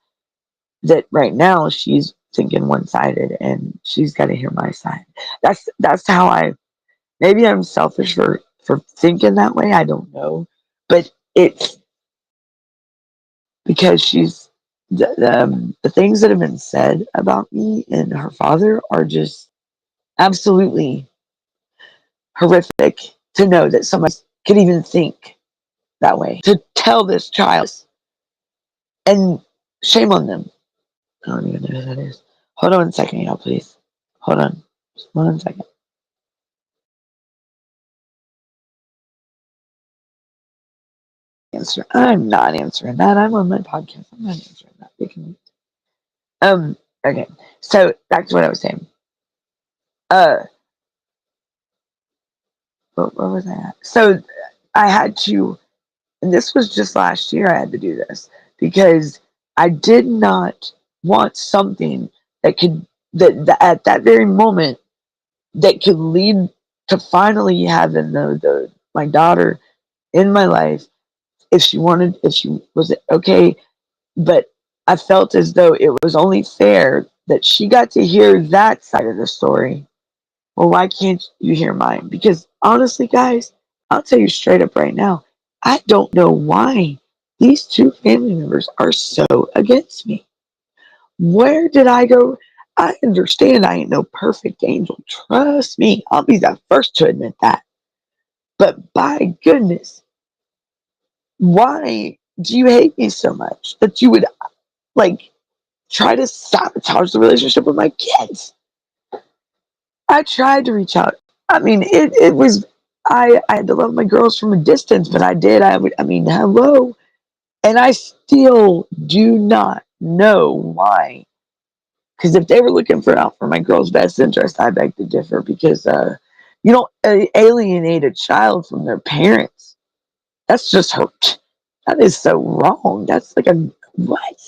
That right now she's thinking one sided, and she's got to hear my side. That's how I. Maybe I'm selfish for thinking that way. I don't know, but it's because the things that have been said about me and her father are just absolutely horrific. To know that somebody could even think that way, to tell this child, and shame on them. I don't even know who that is. Hold on a second, y'all, please. Hold on, just 1 second. I'm not answering that. I'm on my podcast. I'm not answering that. You can. Um. Okay. So back to what I was saying. Uh. Where was I at? So I had to, and this was just last year. I had to do this because I did not want something that could that at that very moment that could lead to finally having the my daughter in my life if she was okay. But I felt as though it was only fair that she got to hear that side of the story. Well, why can't you hear mine? Because honestly, guys, I'll tell you straight up right now, I don't know why these two family members are so against me. Where did I go? I understand I ain't no perfect angel. Trust me, I'll be the first to admit that. But by goodness, why do you hate me so much that you would like try to sabotage the relationship with my kids? I tried to reach out. I mean, it was I had to love my girls from a distance, but I did. I mean, hello, and I still do not know why. Because if they were looking out for my girls' best interest, I beg to differ. Because you don't alienate a child from their parents. That's just hurt. That is so wrong. That's like a what?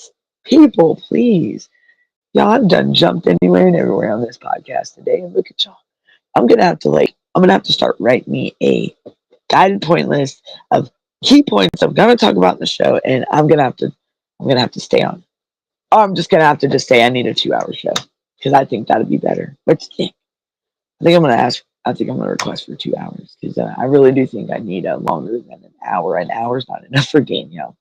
People, please. Y'all, I've done jumped anywhere and everywhere on this podcast today, and look at y'all. I'm gonna have to start writing me a guided point list of key points I'm gonna talk about in the show, and I'm gonna have to stay on. Or I'm just gonna have to just say I need a 2 hour show because I think that'd be better. What you think? I think I'm gonna ask. I think I'm gonna request for 2 hours because I really do think I need a longer than an hour. An hour's not enough for Danielle.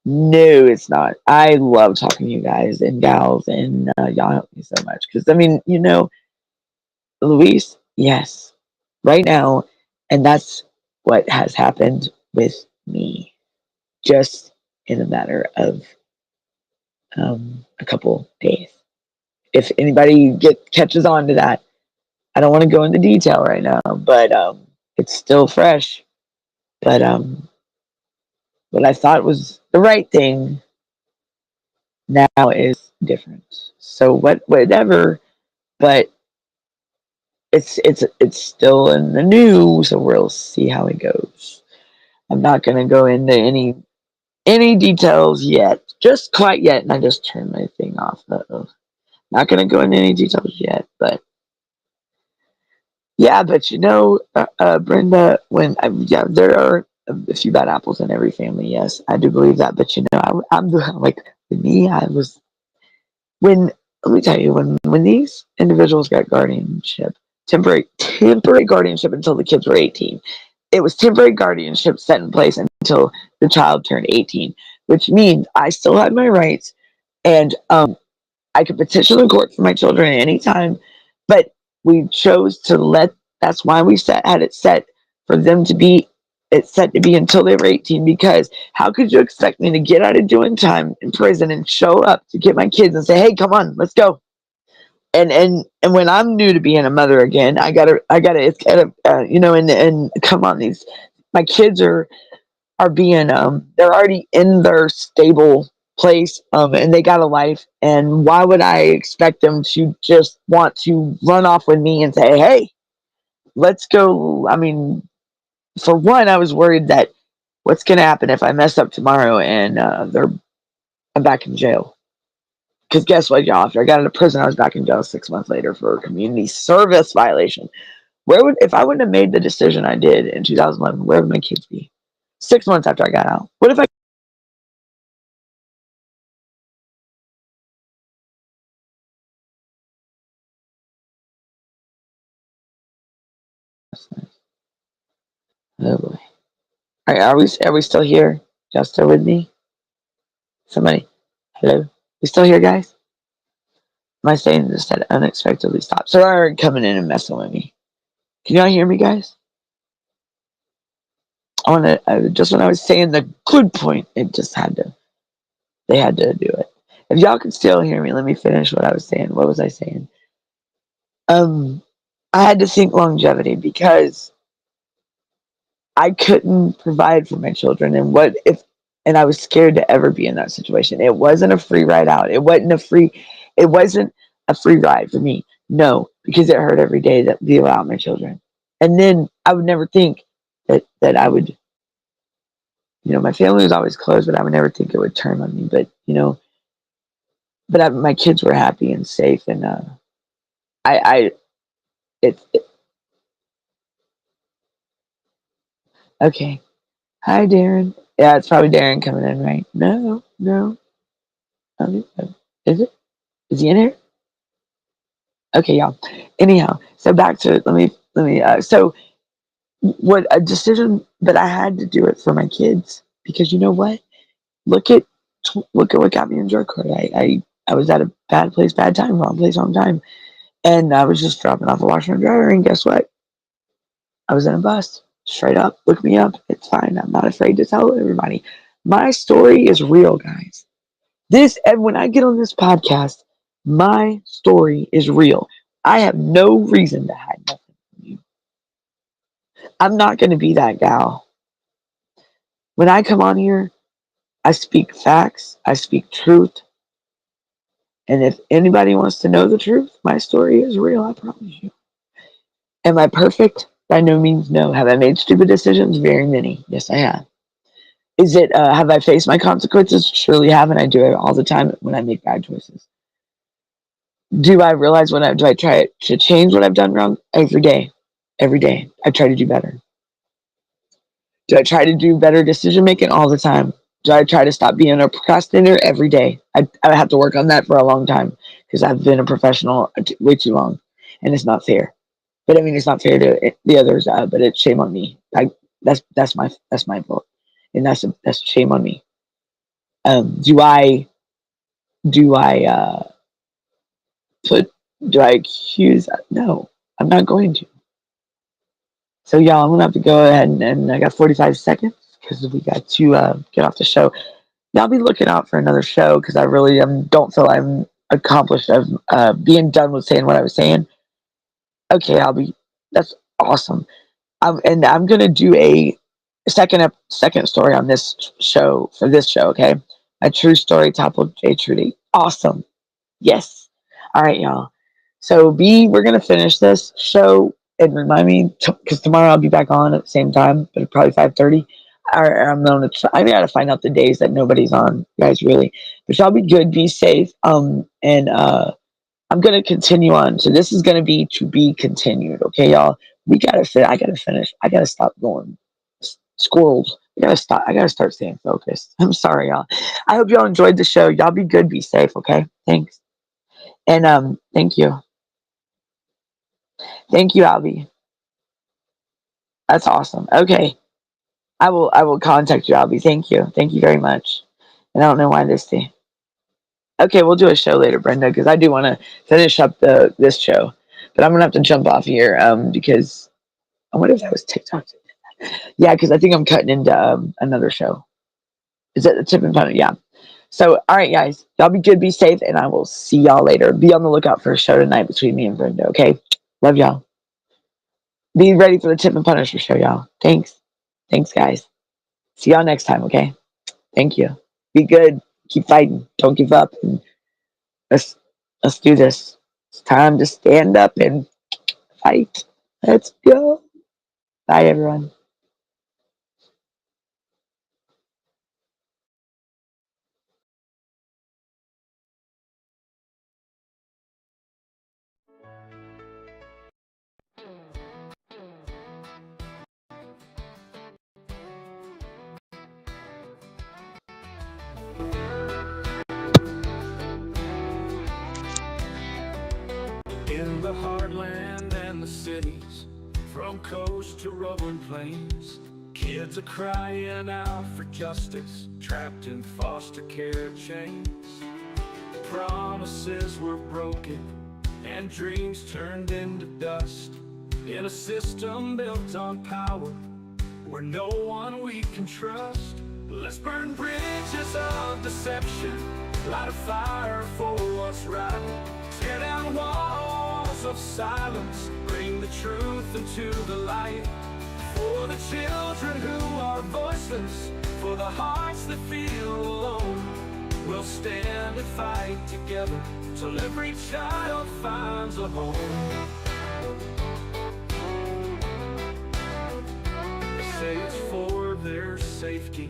No, it's not. I love talking to you guys and gals, and y'all help me so much. Because I mean, Luis, yes, right now, and that's what has happened with me, just in a matter of a couple days. If anybody catches on to that, I don't want to go into detail right now, but it's still fresh. But what I thought was the right thing now is different. So whatever, but it's still in the news, so we'll see how it goes. I'm not gonna go into any details yet, just quite yet. And I just turned my thing off. Not gonna go into any details yet, but yeah. But Brenda, yeah, there are a few bad apples in every family. Yes, I do believe that. But I'm the like me. I was when let me tell you when these individuals got guardianship, temporary guardianship until the kids were 18. It was temporary guardianship set in place until the child turned 18, which means I still had my rights, and I could petition the court for my children at any time, but we chose to let. That's why we had it set for them to be. It's set to be until they were 18. Because how could you expect me to get out of doing time in prison and show up to get my kids and say, "Hey, come on, let's go"? And when I'm new to being a mother again, I gotta. It's gotta, and come on, these my kids are being they're already in their stable place, and they got a life, and why would I expect them to just want to run off with me and say, hey, let's go? I mean, for one, I was worried that what's going to happen if I mess up tomorrow and I'm back in jail. Because guess what, y'all, after I got out of prison, I was back in jail 6 months later for a community service violation. Where would, if I wouldn't have made the decision I did in 2011, where would my kids be 6 months after I got out? What if I oh boy. Are we still here? Y'all still with me? Somebody, hello? We still here, guys? Am I saying this that unexpectedly stopped? So they're coming in and messing with me. Can y'all hear me, guys? Just when I was saying the good point, it just they had to do it. If y'all can still hear me, let me finish what I was saying. What was I saying? Um, I had to think longevity because I couldn't provide for my children, and what if? And I was scared to ever be in that situation. It wasn't a free ride out. It wasn't a free ride for me. No, because it hurt every day that be without my children. And then I would never think that I would. My family was always close, but I would never think it would turn on me. But my kids were happy and safe, and I it okay. Hi, Darren. Yeah, it's probably Darren coming in, right? No, no. I don't think so. Is it? Is he in here? Okay, y'all. Anyhow, so back to it. Let me. So what a decision, but I had to do it for my kids because you know what? Look at look at what got me in drug court. I was at a bad place, bad time, wrong place, wrong time, and I was just dropping off a washer and dryer, and guess what? I was in a bus. Straight up, look me up. It's fine. I'm not afraid to tell everybody. My story is real, guys. And when I get on this podcast, my story is real. I have no reason to hide nothing from you. I'm not going to be that gal. When I come on here, I speak facts, I speak truth. And if anybody wants to know the truth, my story is real, I promise you. Am I perfect? By no means, no. Have I made stupid decisions? Very many. Yes, I have. Have I faced my consequences? Surely have, and I do it all the time when I make bad choices. Do I realize do I try to change what I've done wrong? Every day. Every day. I try to do better. Do I try to do better decision making? All the time. Do I try to stop being a procrastinator? Every day. I have to work on that for a long time because I've been a professional way too long, and it's not fair. But I mean, it's not fair to the others. But it's shame on me. That's my fault, and that's shame on me. Do I put do I accuse? No, I'm not going to. So y'all, I'm gonna have to go ahead and I got 45 seconds because we got to get off the show. Y'all be looking out for another show because I really don't feel I'm accomplished of being done with saying what I was saying. Okay, that's awesome. And I'm gonna do a second story on this show for this show. Okay, a true story, toppled J Trudy. Awesome. Yes. All right, y'all. So we're gonna finish this show and remind me because tomorrow I'll be back on at the same time, but probably 5:30. I'm gonna try. I gotta find out the days that nobody's on, guys. Really, but y'all be good, be safe. And I'm gonna continue on. So this is gonna be to be continued. Okay, y'all. I gotta finish. I gotta stop going squirrels. I gotta stop. I gotta start staying focused. I'm sorry, y'all. I hope y'all enjoyed the show. Y'all be good, be safe, okay? Thanks. And thank you. Thank you, Albie. That's awesome. Okay. I will contact you, Albie. Thank you. Thank you very much. And I don't know why this thing. Okay, we'll do a show later, Brenda, because I do want to finish up this show. But I'm gonna have to jump off here because I wonder if that was TikTok. Yeah, because I think I'm cutting into another show. Is that the tip and fun? Yeah. So, all right, guys, y'all be good, be safe, and I will see y'all later. Be on the lookout for a show tonight between me and Brenda. Okay, love y'all. Be ready for the Tip and Punisher show, y'all. Thanks, guys. See y'all next time. Okay, thank you. Be good. Keep fighting. Don't give up. And let's do this. It's time to stand up and fight. Let's go. Bye, everyone. In the heartland and the cities, from coast to rolling plains, kids are crying out for justice, trapped in foster care chains. Promises were broken and dreams turned into dust, in a system built on power where no one we can trust. Let's burn bridges of deception, light a fire for what's right, tear down walls of silence, bring the truth into the light. For the children who are voiceless, for the hearts that feel alone, we'll stand and fight together till every child finds a home. They say it's for their safety,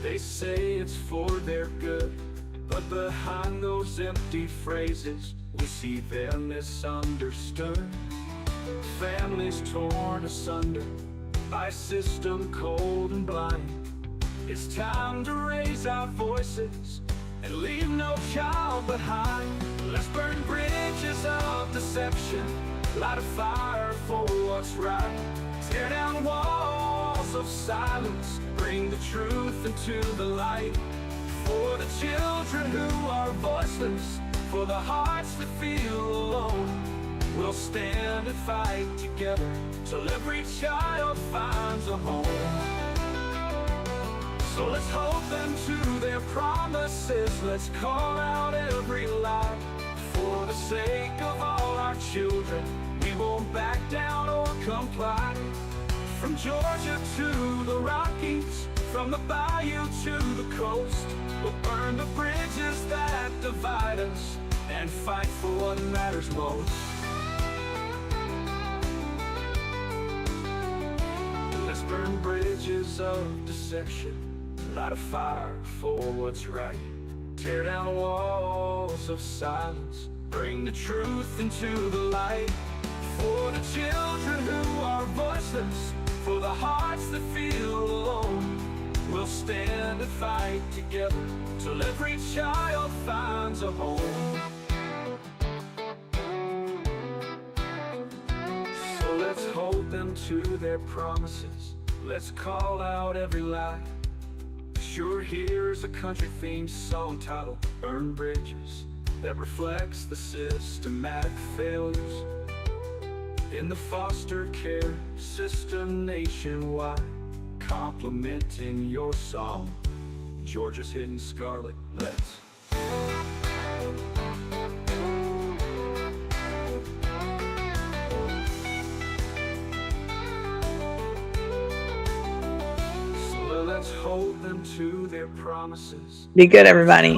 they say it's for their good, but behind those empty phrases, we see them misunderstood. Families torn asunder by a system cold and blind. It's time to raise our voices and leave no child behind. Let's burn bridges of deception, light a fire for what's right, tear down walls of silence, bring the truth into the light. For the children who are voiceless, for the hearts that feel alone, we'll stand and fight together till every child finds a home. So let's hold them to their promises, let's call out every lie. For the sake of all our children, we won't back down or comply. From Georgia to the Rockies, from the bayou to the coast, we'll burn the bridges that divide us and fight for what matters most. Let's burn bridges of deception, light a fire for what's right, tear down walls of silence, bring the truth into the light. For the children who are voiceless, for the hearts that feel alone, we'll stand and fight together till every child finds a home. So let's hold them to their promises, let's call out every lie. Sure, here's a country themed song titled Burn Bridges, that reflects the systematic failures in the foster care system nationwide. Complimenting your song, Georgia's Hidden Scarlet. Let's hold them to their promises. Be good, everybody.